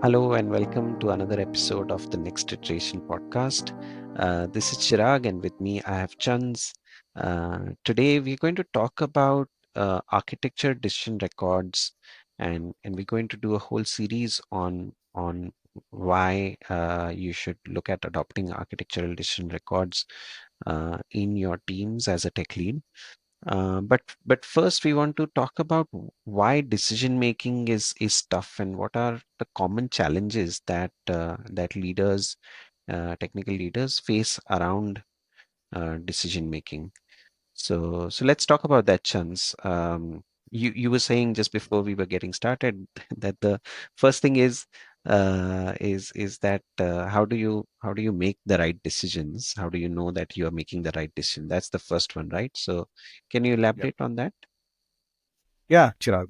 Hello and welcome to another episode of the Next Iteration podcast. This is Chirag, and with me I have Chands. Today we're going to talk about architecture decision records, and we're going to do a whole series on why you should look at adopting architectural decision records in your teams as a tech lead. But first, we want to talk about why decision making is tough and what are the common challenges that leaders, technical leaders, face around decision making. So let's talk about that, Chance. You were saying just before we were getting started that the first thing is that how do you make the right decisions? How do you know that you are making the right decision? That's the first one, right? So can you Yeah. elaborate on that? Yeah, Chirag.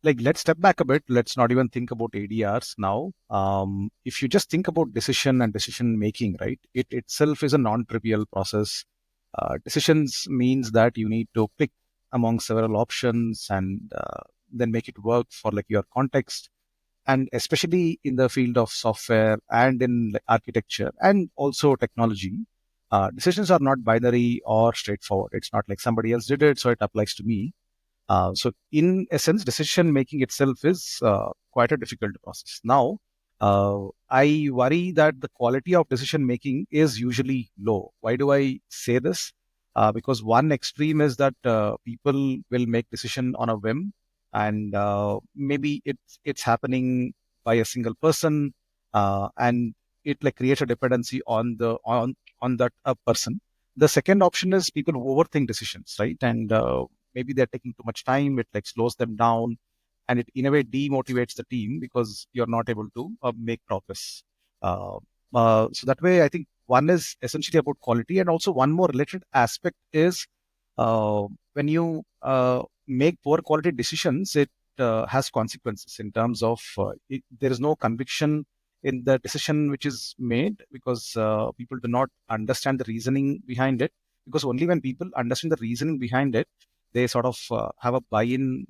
Let's step back a bit. Let's not even think about ADRs now. If you just think about decision and decision making, right, it itself is a non-trivial process. Decisions means that you need to pick among several options and then make it work for like your context. And especially in the field of software and in like, architecture and also technology, decisions are not binary or straightforward. It's not like somebody else did it, so it applies to me. So, in essence, decision making itself is quite a difficult process. Now, I worry that the quality of decision making is usually low. Why do I say this? Because one extreme is that people will make decision on a whim, and maybe it's happening by a single person, and it like creates a dependency on that person. The second option is people who overthink decisions, right? And maybe they're taking too much time, it like slows them down, and it in a way demotivates the team because you're not able to make progress. uh, so that way I think one is essentially about quality, and also one more related aspect is when you make poor quality decisions, it has consequences in terms of there is no conviction in the decision which is made, because people do not understand the reasoning behind it. Because only when people understand the reasoning behind it, they sort of have a buy-in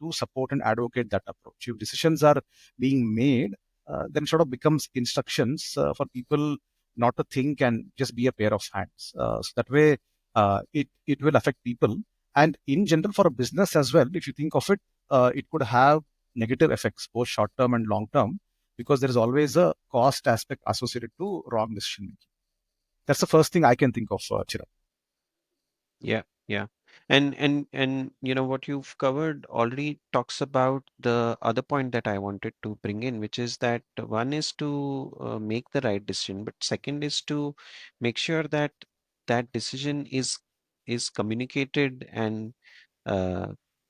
to support and advocate that approach. If decisions are being made, then sort of becomes instructions for people not to think and just be a pair of hands. So that way, it will affect people, and in general for a business as well. If you think of it, it could have negative effects, both short term and long term, because there is always a cost aspect associated to wrong decision making. That's the first thing I can think of, Chirag. Yeah, yeah. And what you've covered already talks about the other point that I wanted to bring in, which is that one is to make the right decision, but second is to make sure that that decision is communicated and uh,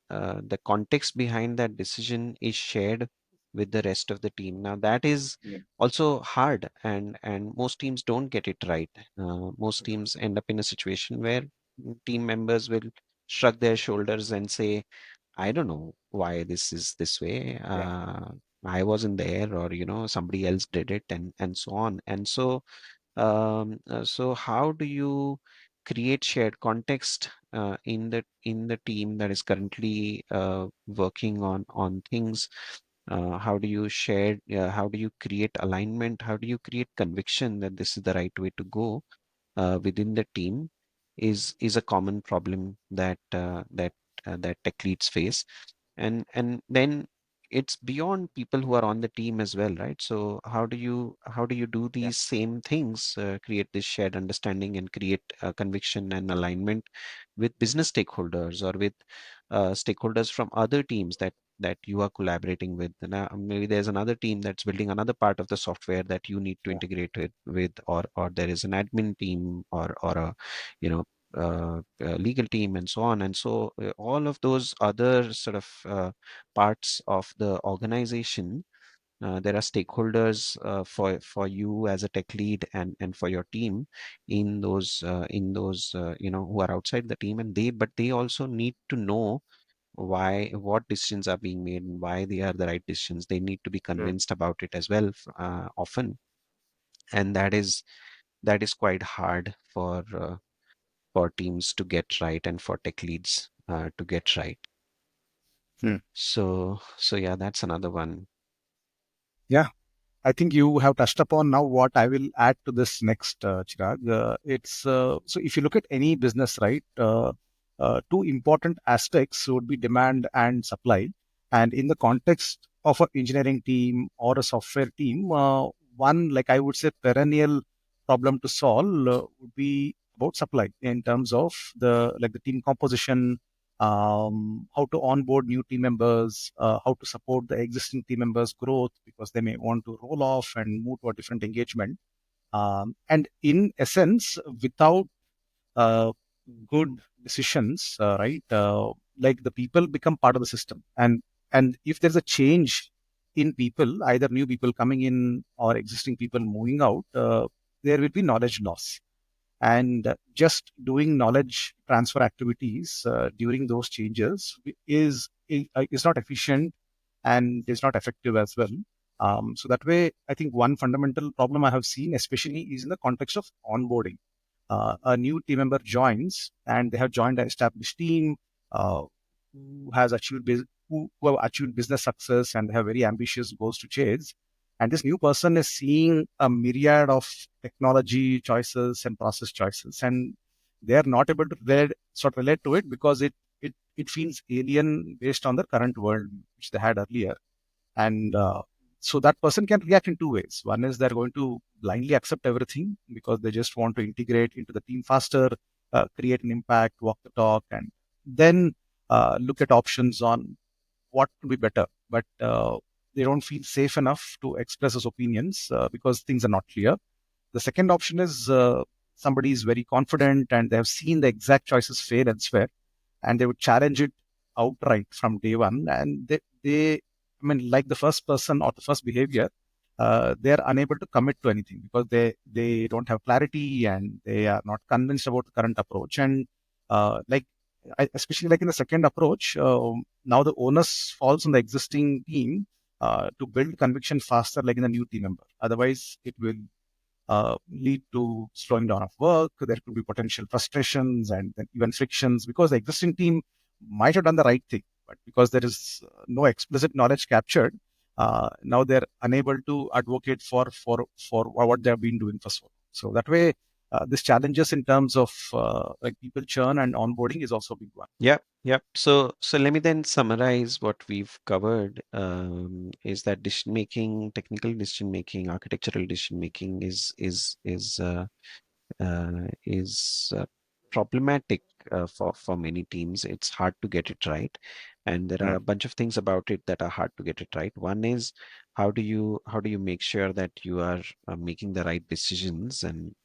the context behind that decision is shared with the rest of the team. Now that is Yeah. also hard, and most teams don't get it right. Most teams end up in a situation where team members will shrug their shoulders and say, I don't know why this is this way. Yeah. I wasn't there, or somebody else did it, and so on. And so how do you create shared context in the team that is currently working on things? How do you share? How do you create alignment? How do you create conviction that this is the right way to go within the team? Is a common problem that tech leads face, and then it's beyond people who are on the team as well, right? So how do you do Yeah. these same things, create this shared understanding and create conviction and alignment with business stakeholders or with stakeholders from other teams that you are collaborating with? Now, maybe there's another team that's building another part of the software that you need to Yeah. integrate with, or there is an admin team or a you know legal team and so on. And so all of those other sort of parts of the organization, there are stakeholders for you as a tech lead and for your team in those who are outside the team, and they also need to know what decisions are being made and why they are the right decisions. They need to be Sure. convinced about it as well, often, and that is quite hard for teams to get right and for tech leads to get right. Hmm. So yeah, that's another one. Yeah, I think you have touched upon now what I will add to this next, Chirag. It's so if you look at any business, right, two important aspects would be demand and supply. And in the context of an engineering team or a software team, one, like I would say, perennial problem to solve would be about supply in terms of the team composition, how to onboard new team members, how to support the existing team members' growth because they may want to roll off and move to a different engagement. And in essence, without uh, good decisions, right, like the people become part of the system, and if there's a change in people, either new people coming in or existing people moving out, there will be knowledge loss, and just doing knowledge transfer activities during those changes is not efficient and is not effective as well. So that way, I think one fundamental problem I have seen, especially, is in the context of onboarding. A new team member joins and they have joined an established team uh, who has achieved who have achieved business success and have very ambitious goals to chase. And this new person is seeing a myriad of technology choices and process choices, and they are not able to relate to it because it feels alien based on the current world which they had earlier. And so that person can react in two ways. One is they're going to blindly accept everything because they just want to integrate into the team faster, create an impact, walk the talk, and then look at options on what could be better. But they don't feel safe enough to express his opinions because things are not clear. The second option is somebody is very confident and they have seen the exact choices fail elsewhere, and they would challenge it outright from day one. And I mean, like the first person or the first behavior, they are unable to commit to anything because they don't have clarity and they are not convinced about the current approach. And like especially like in the second approach, now the onus falls on the existing team to build conviction faster, like in the new team member. Otherwise, it will lead to slowing down of work. There could be potential frustrations and then even frictions because the existing team might have done the right thing, but because there is no explicit knowledge captured, now they're unable to advocate for what they have been doing for so long. So that way, this challenges in terms of like people churn and onboarding is also a big one. Yep, yep. So let me then summarize what we've covered. Is that decision making, technical decision making, architectural decision making is problematic for many teams. It's hard to get it right, and there are Yeah. a bunch of things about it that are hard to get it right. One is how do you make sure that you are making the right decisions and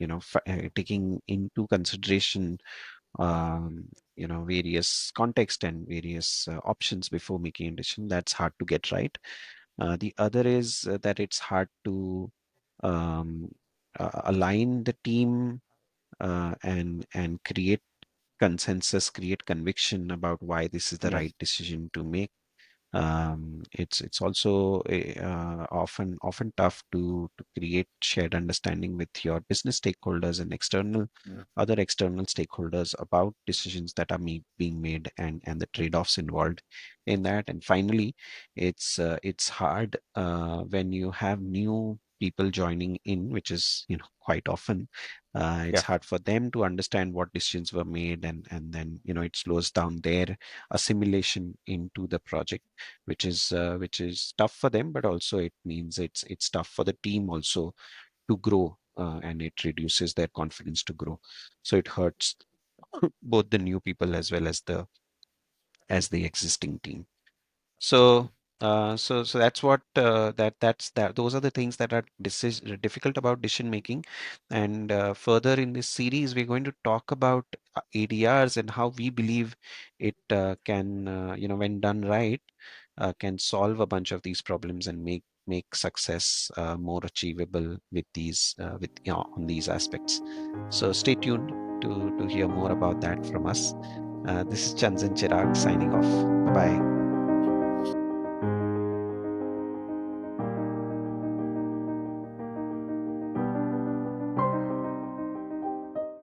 taking into consideration various context and various options before making a decision. That's hard to get right. The other is that it's hard to um, align the team and create consensus, create conviction about why this is the Yes. right decision to make. It's also often tough to create shared understanding with your business stakeholders and Yeah. other external stakeholders about decisions that are being made and the trade-offs involved in that. And finally, it's hard when you have new people joining in, which is quite often. It's Yeah. hard for them to understand what decisions were made, and then it slows down their assimilation into the project, which is tough for them, but also it means it's tough for the team also to grow, and it reduces their confidence to grow. So it hurts both the new people as well as the existing team. So that's what that those are the things that are difficult about decision making. And further in this series, we're going to talk about ADRs and how we believe it can, when done right, can solve a bunch of these problems and make success more achievable with on these aspects. So stay tuned to hear more about that from us. This is Chands and Chirag signing off. Bye bye.